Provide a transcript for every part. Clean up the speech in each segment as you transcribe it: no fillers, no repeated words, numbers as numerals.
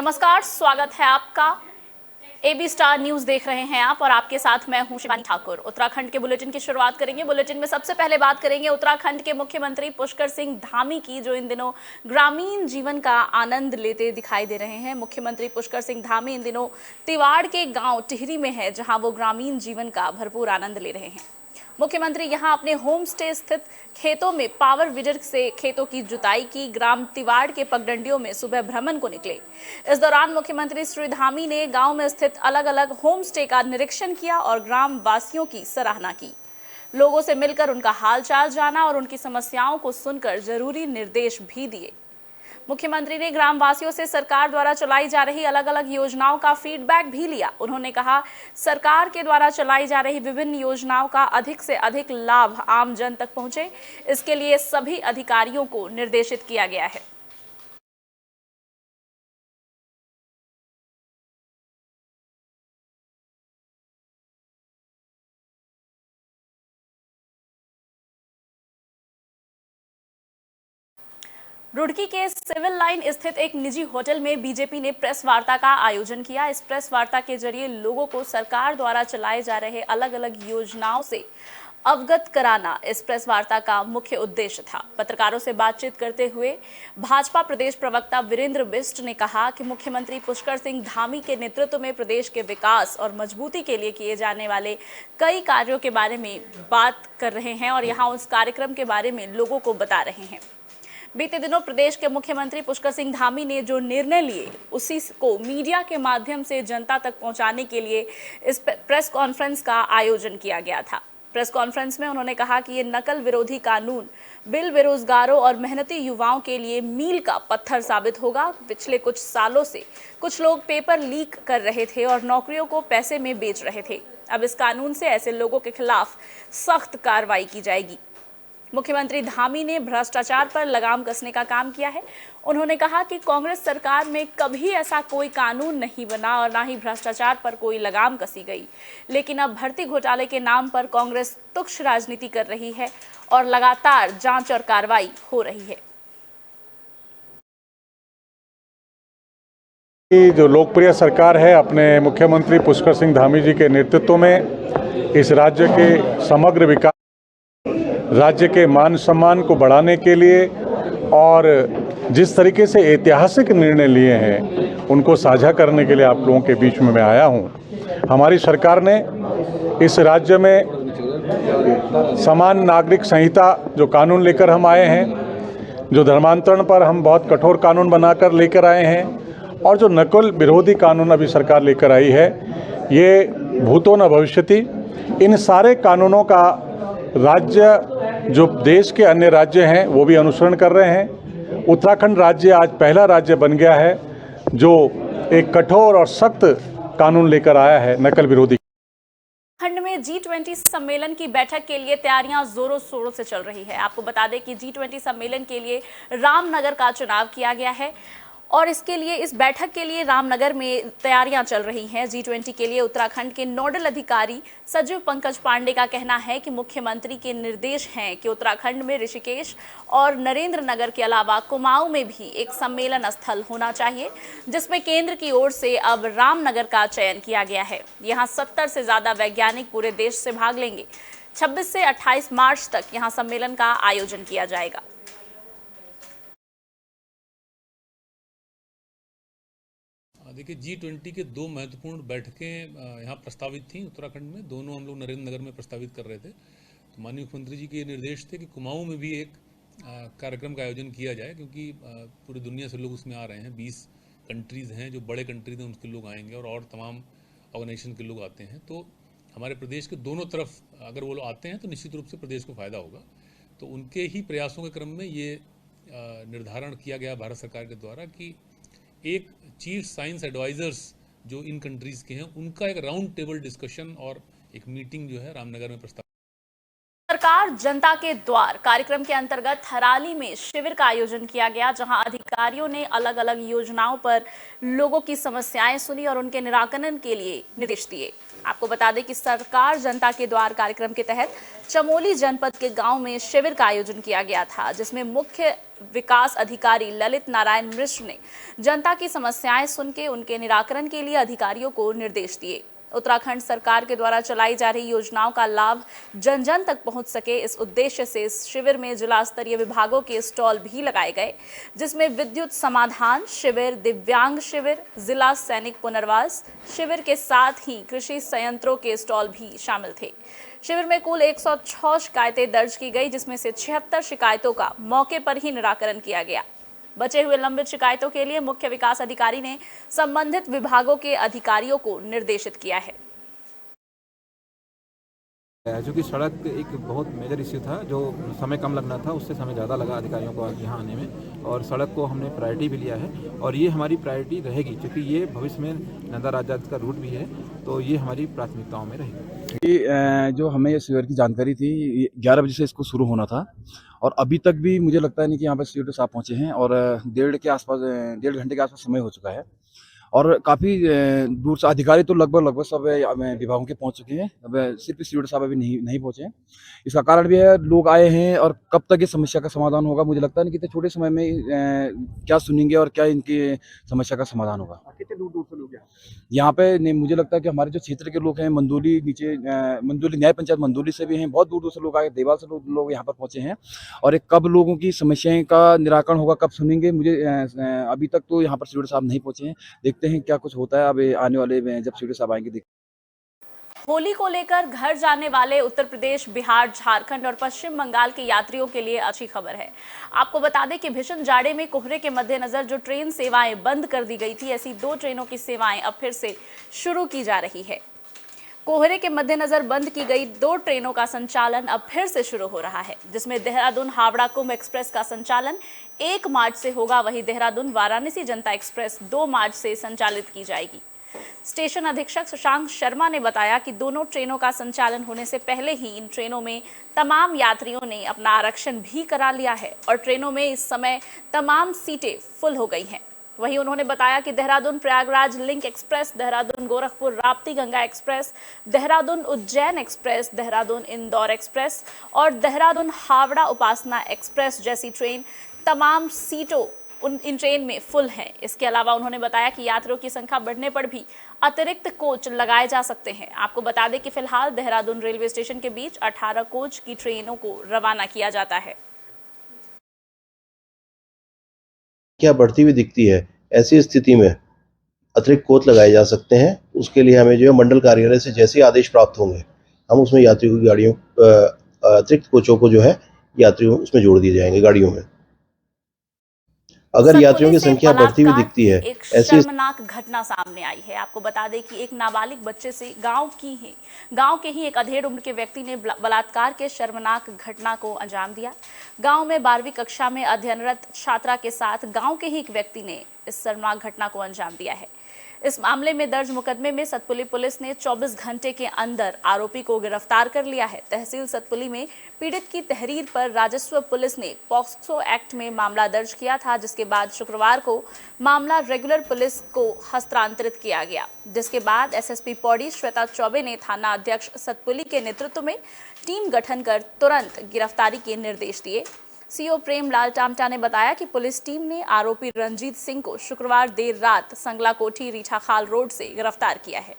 नमस्कार, स्वागत है आपका। एबी स्टार न्यूज देख रहे हैं आप और आपके साथ मैं हूं शिवानी ठाकुर। उत्तराखंड के बुलेटिन की शुरुआत करेंगे। बुलेटिन में सबसे पहले बात करेंगे उत्तराखंड के मुख्यमंत्री पुष्कर सिंह धामी की, जो इन दिनों ग्रामीण जीवन का आनंद लेते दिखाई दे रहे हैं। मुख्यमंत्री पुष्कर सिंह धामी इन दिनों तिवाड़ के गांव टिहरी में है, जहां वो ग्रामीण जीवन का भरपूर आनंद ले रहे हैं। मुख्यमंत्री यहां अपने होम स्टे स्थित खेतों में पावर वीडर से खेतों की जुताई की। ग्राम तिवाड़ के पगडंडियों में सुबह भ्रमण को निकले। इस दौरान मुख्यमंत्री श्री धामी ने गांव में स्थित अलग अलग होम स्टे का निरीक्षण किया और ग्राम वासियों की सराहना की। लोगों से मिलकर उनका हालचाल जाना और उनकी समस्याओं को सुनकर जरूरी निर्देश भी दिए। मुख्यमंत्री ने ग्रामवासियों से सरकार द्वारा चलाई जा रही अलग अलग योजनाओं का फीडबैक भी लिया। उन्होंने कहा, सरकार के द्वारा चलाई जा रही विभिन्न योजनाओं का अधिक से अधिक लाभ आम जन तक पहुंचे, इसके लिए सभी अधिकारियों को निर्देशित किया गया है। रुड़की के सिविल लाइन स्थित एक निजी होटल में बीजेपी ने प्रेस वार्ता का आयोजन किया। इस प्रेस वार्ता के जरिए लोगों को सरकार द्वारा चलाए जा रहे अलग अलग योजनाओं से अवगत कराना इस प्रेस वार्ता का मुख्य उद्देश्य था। पत्रकारों से बातचीत करते हुए भाजपा प्रदेश प्रवक्ता वीरेंद्र बिष्ट ने कहा कि मुख्यमंत्री पुष्कर सिंह धामी के नेतृत्व में प्रदेश के विकास और मजबूती के लिए किए जाने वाले कई कार्यों के बारे में बात कर रहे हैं और यहाँ उस कार्यक्रम के बारे में लोगों को बता रहे हैं। बीते दिनों प्रदेश के मुख्यमंत्री पुष्कर सिंह धामी ने जो निर्णय लिए, उसी को मीडिया के माध्यम से जनता तक पहुंचाने के लिए इस प्रेस कॉन्फ्रेंस का आयोजन किया गया था। प्रेस कॉन्फ्रेंस में उन्होंने कहा कि ये नकल विरोधी कानून बिल बेरोजगारों और मेहनती युवाओं के लिए मील का पत्थर साबित होगा। पिछले कुछ सालों से कुछ लोग पेपर लीक कर रहे थे और नौकरियों को पैसे में बेच रहे थे। अब इस कानून से ऐसे लोगों के खिलाफ सख्त कार्रवाई की जाएगी। मुख्यमंत्री धामी ने भ्रष्टाचार पर लगाम कसने का काम किया है। उन्होंने कहा कि कांग्रेस सरकार में कभी ऐसा कोई कानून नहीं बना और ना ही भ्रष्टाचार पर कोई लगाम कसी गई, लेकिन अब भर्ती घोटाले के नाम पर कांग्रेस तुच्छ राजनीति कर रही है और लगातार जांच और कार्रवाई हो रही है। जो लोकप्रिय सरकार है अपने मुख्यमंत्री पुष्कर सिंह धामी जी के नेतृत्व में इस राज्य के समग्र विकास, राज्य के मान सम्मान को बढ़ाने के लिए और जिस तरीके से ऐतिहासिक निर्णय लिए हैं उनको साझा करने के लिए आप लोगों के बीच में मैं आया हूं। हमारी सरकार ने इस राज्य में समान नागरिक संहिता जो कानून लेकर हम आए हैं, जो धर्मांतरण पर हम बहुत कठोर कानून बनाकर लेकर आए हैं और जो नकल विरोधी कानून अभी सरकार लेकर आई है, ये भूतो न भविष्यति, इन सारे कानूनों का राज्य जो देश के अन्य राज्य हैं वो भी अनुसरण कर रहे हैं। उत्तराखंड राज्य आज पहला राज्य बन गया है जो एक कठोर और सख्त कानून लेकर आया है नकल विरोधी। खंड में G20 सम्मेलन की बैठक के लिए तैयारियां जोरों शोरों से चल रही है। आपको बता दें कि G20 सम्मेलन के लिए रामनगर का चुनाव किया गया है और इसके लिए इस बैठक के लिए रामनगर में तैयारियां चल रही हैं। G20 के लिए उत्तराखंड के नोडल अधिकारी सचिव पंकज पांडे का कहना है कि मुख्यमंत्री के निर्देश हैं कि उत्तराखंड में ऋषिकेश और नरेंद्र नगर के अलावा कुमाऊं में भी एक सम्मेलन स्थल होना चाहिए, जिसमें केंद्र की ओर से अब रामनगर का चयन किया गया है। यहाँ 70 से ज्यादा वैज्ञानिक पूरे देश से भाग लेंगे। 26 से 28 मार्च तक यहाँ सम्मेलन का आयोजन किया जाएगा। देखिए, G20 के दो महत्वपूर्ण बैठकें यहाँ प्रस्तावित थीं उत्तराखंड में। दोनों हम लोग नरेंद्र नगर में प्रस्तावित कर रहे थे। तो माननीय मुख्यमंत्री जी के ये निर्देश थे कि कुमाऊं में भी एक कार्यक्रम का आयोजन किया जाए, क्योंकि पूरी दुनिया से लोग उसमें आ रहे हैं। 20 कंट्रीज़ हैं, जो बड़े कंट्रीज हैं उनके लोग आएंगे और तमाम ऑर्गेनाइजेशन के लोग आते हैं। तो हमारे प्रदेश के दोनों तरफ अगर वो लोग आते हैं तो निश्चित रूप से प्रदेश को फ़ायदा होगा। तो उनके ही प्रयासों के क्रम में ये निर्धारण किया गया भारत सरकार के द्वारा कि एक चीफ साइंस एडवाइजर्स जो इन कंट्रीज़ के हैं उनका एक राउंड टेबल डिस्कशन और एक मीटिंग जो है रामनगर में प्रस्ताव। सरकार जनता के द्वार कार्यक्रम के अंतर्गत थराली में शिविर का आयोजन किया गया, जहां अधिकारियों ने अलग अलग योजनाओं पर लोगों की समस्याएं सुनी और उनके निराकरण के लिए निर्देश दिए। आपको बता दें कि सरकार जनता के द्वार कार्यक्रम के तहत चमोली जनपद के गांव में शिविर का आयोजन किया गया था, जिसमें मुख्य विकास अधिकारी ललित नारायण मिश्र ने जनता की समस्याएं सुन के उनके निराकरण के लिए अधिकारियों को निर्देश दिए। उत्तराखंड सरकार के द्वारा चलाई जा रही योजनाओं का लाभ जन जन तक पहुंच सके, इस उद्देश्य से इस शिविर में जिला स्तरीय विभागों के स्टॉल भी लगाए गए, जिसमें विद्युत समाधान शिविर, दिव्यांग शिविर, जिला सैनिक पुनर्वास शिविर के साथ ही कृषि संयंत्रों के स्टॉल भी शामिल थे। शिविर में कुल 106 शिकायतें दर्ज की गई, जिसमें से 76 शिकायतों का मौके पर ही निराकरण किया गया। बचे हुए लंबित शिकायतों के लिए मुख्य विकास अधिकारी ने संबंधित विभागों के अधिकारियों को निर्देशित किया है। जो कि सड़क एक बहुत मेजर इश्यू था, जो समय कम लगना था उससे समय ज़्यादा लगा अधिकारियों को यहाँ आने में, और सड़क को हमने प्रायोरिटी भी लिया है और ये हमारी प्रायोरिटी रहेगी, क्योंकि ये भविष्य में नंदा राजजात का रूट भी है, तो ये हमारी प्राथमिकताओं में रहेगी। ये जो हमें ये शिविर की जानकारी थी, 11 बजे से इसको शुरू होना था और अभी तक भी मुझे लगता है नहीं कि यहाँ पर सीओ साहब पहुँचे हैं और डेढ़ घंटे के आसपास समय हो चुका है और काफ़ी दूर से अधिकारी तो लगभग सब विभागों के पहुंच चुके हैं। अब सिर्फ सीओ साहब अभी नहीं पहुंचे हैं। इसका कारण भी है, लोग आए हैं और कब तक इस समस्या का समाधान होगा मुझे लगता नहीं कि इतने छोटे समय में क्या सुनेंगे और क्या इनकी समस्या का समाधान होगा। कितने दूर से लोग यहाँ पे मुझे लगता है कि हमारे जो क्षेत्र के लोग हैं, मंदोली न्याय पंचायत मंदोली से भी हैं, बहुत दूर से लोग आए, देवाल से लोग यहाँ पर पहुंचे हैं और कब लोगों की समस्याएं का निराकरण होगा, कब सुनेंगे, मुझे अभी तक तो यहाँ पर सीओ साहब नहीं पहुंचे हैं। देखते हैं क्या कुछ होता है अब आने वाले में जब सीओ साहब आएंगे। होली को लेकर घर जाने वाले उत्तर प्रदेश, बिहार, झारखंड और पश्चिम बंगाल के यात्रियों के लिए अच्छी खबर है। आपको बता दें कि भीषण जाड़े में कोहरे के मद्देनजर जो ट्रेन सेवाएं बंद कर दी गई थी, ऐसी 2 ट्रेनों की सेवाएं अब फिर से शुरू की जा रही है। कोहरे के मद्देनजर बंद की गई 2 ट्रेनों का संचालन अब फिर से शुरू हो रहा है, जिसमें देहरादून हावड़ा कुंभ एक्सप्रेस का संचालन 1 मार्च से होगा, वहीं देहरादून वाराणसी जनता एक्सप्रेस 2 मार्च से संचालित की जाएगी। स्टेशन अधीक्षक शशांक शर्मा ने बताया कि दोनों ट्रेनों का संचालन होने से पहले ही इन ट्रेनों में तमाम यात्रियों ने अपना आरक्षण भी करा लिया है और ट्रेनों में इस समय तमाम सीटें फुल हो गई हैं। वहीं उन्होंने बताया कि Dehradun Prayagraj link express, Dehradun Gorakhpur Rapti Ganga express, Dehradun Ujjain express, Dehradun Indore express और देहरादून हावड़ा उपासना एक्सप्रेस जैसी ट्रेन तमाम सीटों इन ट्रेन में फुल है। इसके अलावा उन्होंने बताया कि यात्रियों की संख्या बढ़ने पर भी अतिरिक्त कोच लगाए जा सकते हैं। आपको बता दें कि फिलहाल देहरादून रेलवे स्टेशन के बीच 18 कोच की ट्रेनों को रवाना किया जाता है। क्या बढ़ती हुई दिखती है, ऐसी स्थिति में अतिरिक्त कोच लगाए जा सकते हैं। उसके लिए हमें जो है मंडल कार्यालय से जैसे ही आदेश प्राप्त होंगे, हम उसमें यात्रियों की गाड़ियों अतिरिक्त कोचों को जो है यात्रियों उसमें जोड़ दिए जाएंगे गाड़ियों में। अगर यात्रियों की संख्या बढ़ती हुई दिखती है, एक शर्मनाक घटना सामने आई है। आपको बता दें कि एक नाबालिग बच्चे से गांव के ही एक अधेड़ उम्र के व्यक्ति ने बलात्कार के शर्मनाक घटना को अंजाम दिया। गांव में 12वीं कक्षा में अध्ययनरत छात्रा के साथ गांव के ही एक व्यक्ति ने इस शर्मनाक घटना को अंजाम दिया है। इस मामले में दर्ज मुकदमे में सतपुली पुलिस ने 24 घंटे के अंदर आरोपी को गिरफ्तार कर लिया है। तहसील सतपुली में पीड़ित की तहरीर पर राजस्व पुलिस ने पॉक्सो एक्ट में मामला दर्ज किया था, जिसके बाद शुक्रवार को मामला रेगुलर पुलिस को हस्तांतरित किया गया, जिसके बाद एसएसपी पौड़ी श्वेता चौबे ने थाना अध्यक्ष सतपुली के नेतृत्व में टीम गठन कर तुरंत गिरफ्तारी के निर्देश दिए। सीओ प्रेम लाल टामटा ने बताया कि पुलिस टीम ने आरोपी रंजीत सिंह को शुक्रवार देर रात संगला कोठी रीठाखाल रोड से गिरफ्तार किया है।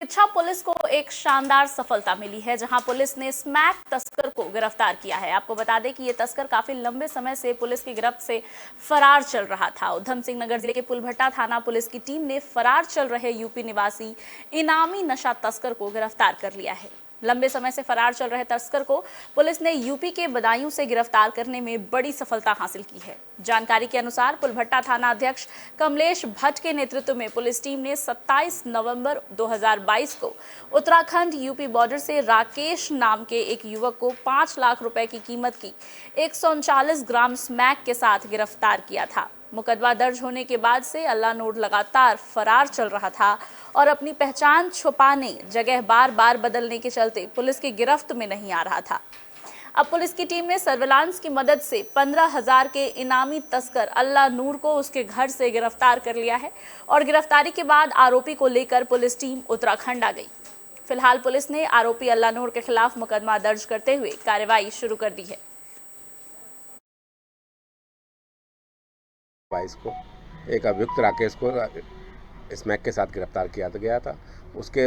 शिक्षा पुलिस को एक शानदार सफलता मिली है, जहां पुलिस ने स्मैक तस्कर को गिरफ्तार किया है। आपको बता दें कि ये तस्कर काफी लंबे समय से पुलिस की गिरफ्त से फरार चल रहा था। उधम सिंह नगर जिले के पुलभट्टा थाना पुलिस की टीम ने फरार चल रहे यूपी निवासी इनामी नशा तस्कर को गिरफ्तार कर लिया है। लंबे समय से फरार चल रहे तस्कर को पुलिस ने यूपी के बदायूं से गिरफ्तार करने में बड़ी सफलता हासिल की है। जानकारी के अनुसार पुलभट्टा थाना अध्यक्ष कमलेश भट्ट के नेतृत्व में पुलिस टीम ने 27 नवंबर 2022 को उत्तराखंड यूपी बॉर्डर से राकेश नाम के एक युवक को 5 लाख रुपए की कीमत की 139 ग्राम स्मैक के साथ गिरफ्तार किया था। मुकदमा दर्ज होने के बाद से अल्लाह नूर लगातार फरार चल रहा था और अपनी पहचान छुपाने, जगह बार बार बदलने के चलते पुलिस की गिरफ्त में नहीं आ रहा था। अब पुलिस की टीम ने सर्विलांस की मदद से 15,000 के इनामी तस्कर अल्लाह नूर को उसके घर से गिरफ्तार कर लिया है और गिरफ्तारी के बाद आरोपी को लेकर पुलिस टीम उत्तराखंड आ गई। फिलहाल पुलिस ने आरोपी अल्लाह नूर के खिलाफ मुकदमा दर्ज करते हुए कार्रवाई शुरू कर दी है। 22 को एक अभियुक्त राकेश को स्मैक के साथ गिरफ्तार किया गया था। उसके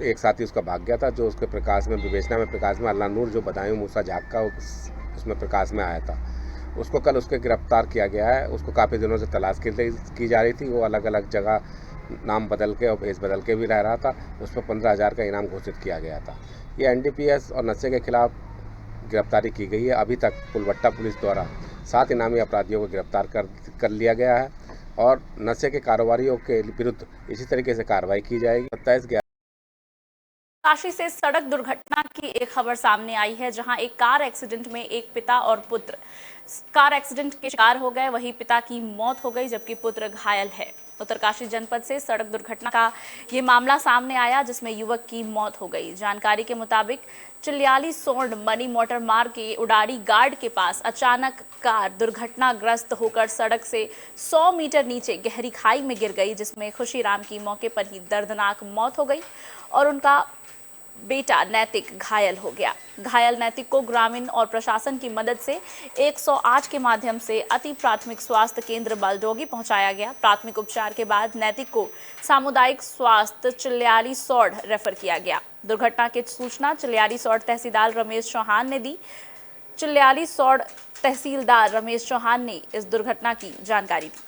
एक साथी उसका भाग गया था, जो उसके प्रकाश में विवेचना में प्रकाश में अल्लाह नूर जो बदायूं मूसा झाग का उसमें प्रकाश में आया था, उसको कल उसके गिरफ्तार किया गया है। उसको काफ़ी दिनों से तलाश की जा रही थी। वो अलग अलग जगह नाम बदल के और भेष बदल के भी रह रहा था। उस पर 15,000 का इनाम घोषित किया गया था। ये NDPS और नशे के खिलाफ गिरफ्तारी की गई है। अभी तक पुलवट्टा पुलिस द्वारा 7 इनामी अपराधियों को गिरफ्तार कर लिया गया है और नशे के कारोबारियों के विरुद्ध इसी तरीके से कार्रवाई की जाएगी। 27/11 काशी से सड़क दुर्घटना की एक खबर सामने आई है, जहां एक कार एक्सीडेंट में एक पिता और पुत्र कार एक्सीडेंट के शिकार हो गए। वहीं पिता की मौत हो गई जबकि पुत्र घायल है। उत्तरकाशी जनपद से सड़क दुर्घटना का ये मामला सामने आया, जिसमें युवक की मौत हो गई। जानकारी के मुताबिक चिल्याली सोंड मनी मोटर मार्ग के उडारी गार्ड के पास अचानक कार दुर्घटनाग्रस्त होकर सड़क से 100 मीटर नीचे गहरी खाई में गिर गई, जिसमें खुशीराम की मौके पर ही दर्दनाक मौत हो गई और उनका बेटा नैतिक घायल हो गया। घायल नैतिक को ग्रामीण और प्रशासन की मदद से 108 के माध्यम से अति प्राथमिक स्वास्थ्य केंद्र बलडोगी पहुंचाया गया। प्राथमिक उपचार के बाद नैतिक को सामुदायिक स्वास्थ्य चिल्याली सौड़ रेफर किया गया। दुर्घटना की सूचना चिल्याली सौड़ तहसीलदार रमेश चौहान ने दी। चिल्याली सौड़ तहसीलदार रमेश चौहान ने इस दुर्घटना की जानकारी दी।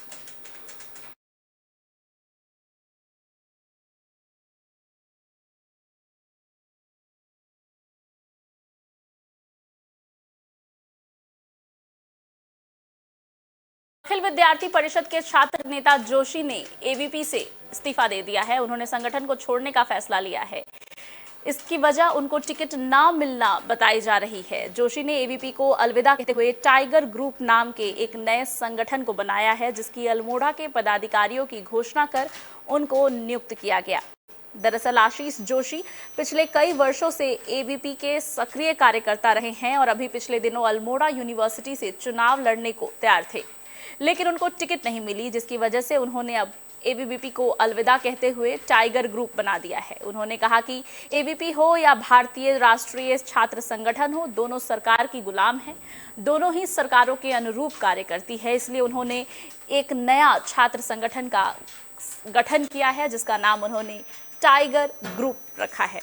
अखिल विद्यार्थी परिषद के छात्र नेता जोशी ने एबीपी से इस्तीफा दे दिया है। उन्होंने संगठन को छोड़ने का फैसला लिया है। इसकी वजह उनको टिकट ना मिलना बताई जा रही है। जोशी ने एबीपी को अलविदा कहते हुए टाइगर ग्रुप नाम के एक नए संगठन को बनाया है, जिसकी अल्मोड़ा के पदाधिकारियों की घोषणा कर उनको नियुक्त किया गया। दरअसल आशीष जोशी पिछले कई वर्षों से एबीपी के सक्रिय कार्यकर्ता रहे हैं और अभी पिछले दिनों अल्मोड़ा यूनिवर्सिटी से चुनाव लड़ने को तैयार थे, लेकिन उनको टिकट नहीं मिली, जिसकी वजह से उन्होंने अब एबीवीपी को अलविदा कहते हुए टाइगर ग्रुप बना दिया है। उन्होंने कहा कि एबीपी हो या भारतीय राष्ट्रीय छात्र संगठन हो, दोनों सरकार की गुलाम हैं, दोनों ही सरकारों के अनुरूप कार्य करती है। इसलिए उन्होंने एक नया छात्र संगठन का गठन किया है, जिसका नाम उन्होंने टाइगर ग्रुप रखा है।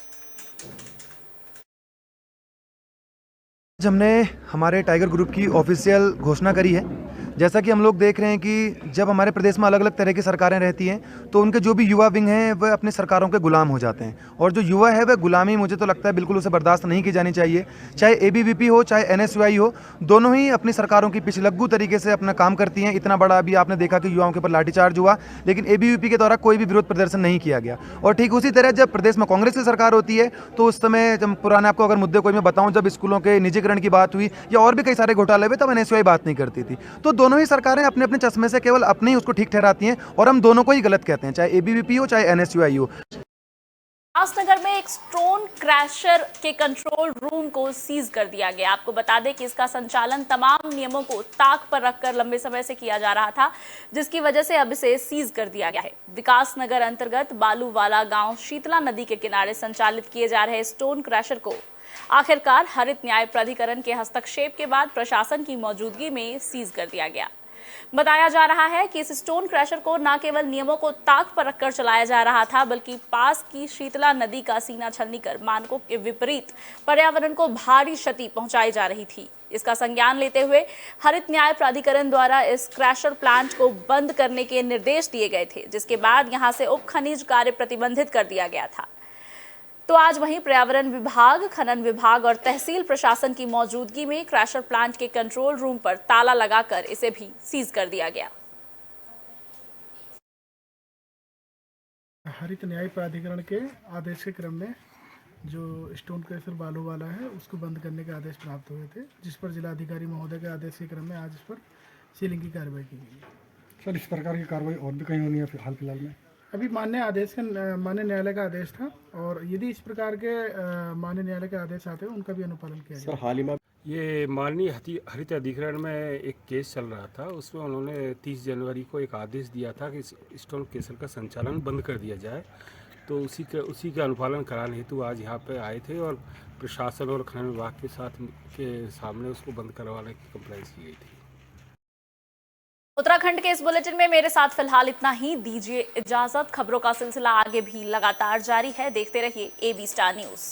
आज हमने हमारे टाइगर ग्रुप की ऑफिशियल घोषणा करी है। जैसा कि हम लोग देख रहे हैं कि जब हमारे प्रदेश में अलग अलग तरह की सरकारें रहती हैं तो उनके जो भी युवा विंग हैं वह अपनी सरकारों के गुलाम हो जाते हैं, और जो युवा है वह गुलामी मुझे तो लगता है बिल्कुल उसे बर्दाश्त नहीं की जानी चाहिए। चाहे एबीवीपी हो चाहे एनएसयूआई हो, दोनों ही अपनी सरकारों की पिछलग्गू तरीके से अपना काम करती हैं। इतना बड़ा अभी आपने देखा कि युवाओं के ऊपर लाठीचार्ज हुआ, लेकिन एबीवीपी के द्वारा कोई भी विरोध प्रदर्शन नहीं किया गया। और ठीक उसी तरह जब प्रदेश में कांग्रेस की सरकार होती है तो उस समय जब पुराने आपको अगर मुद्दे कोई मैं बताऊं, जब स्कूलों के निजीकरण की बात हुई या और भी कई सारे घोटाले हुए, तब एनएसयूआई बात नहीं करती थी। तो दोनों ही सरकारें अपने अपने चश्मे से केवल अपने ही उसको ठीक ठहराती हैं और हम दोनों को ही गलत कहते हैं, चाहे एबीवीपी हो चाहे एनएसयूआई हो। उल्लासनगर में एक स्टोन क्रैशर के कंट्रोल रूम को सीज कर दिया गया। आपको बता दें कि इसका संचालन तमाम नियमों को ताक पर रखकर लंबे समय से किया जा रहा था, जिसकी वजह से अब इसे सीज कर दिया गया है। विकास नगर अंतर्गत बालूवाला गांव शीतला नदी के किनारे संचालित किए जा रहे स्टोन क्रैशर को आखिरकार हरित न्याय प्राधिकरण के हस्तक्षेप के बाद प्रशासन की मौजूदगी में सीज कर दिया गया। बताया जा रहा है कि इस स्टोन क्रैशर को न केवल नियमों को ताक पर रखकर चलाया जा रहा था, बल्कि पास की शीतला नदी का सीना छलनी कर मानकों के विपरीत पर्यावरण को भारी क्षति पहुंचाई जा रही थी। इसका संज्ञान लेते हुए हरित न्याय प्राधिकरण द्वारा इस क्रैशर प्लांट को बंद करने के निर्देश दिए गए थे, जिसके बाद यहां से उप खनिज कार्य प्रतिबंधित कर दिया गया था। तो आज वहीं पर्यावरण विभाग, खनन विभाग और तहसील प्रशासन की मौजूदगी में क्रैशर प्लांट के कंट्रोल रूम पर ताला लगाकर इसे भी सीज कर दिया गया। हरित न्याय प्राधिकरण के आदेश के क्रम में जो स्टोन क्रैशर बालूवाला है उसको बंद करने के आदेश प्राप्त हुए थे, जिस पर जिलाधिकारी महोदय के आदेश के क्रम में आज इस पर सीलिंग की कार्रवाई की गई है। सर इस प्रकार की कार्रवाई और भी कहीं होनी है हाल फिलहाल में? अभी माननीय न्यायालय का आदेश था और यदि इस प्रकार के माननीय न्यायालय के आदेश आते हैं उनका भी अनुपालन किया जाए। हाल ही में ये माननीय हरित अधिकरण में एक केस चल रहा था, उसमें उन्होंने 30 जनवरी को एक आदेश दिया था कि स्टोन केसर का संचालन बंद कर दिया जाए। तो उसी के अनुपालन कराने हेतु आज यहाँ पे आए थे और प्रशासन और खनन विभाग के सामने उसको बंद करवाने की कंप्लेंट की गई थी। उत्तराखंड के इस बुलेटिन में मेरे साथ फिलहाल इतना ही। दीजिए इजाजत। खबरों का सिलसिला आगे भी लगातार जारी है। देखते रहिए AB स्टार न्यूज़।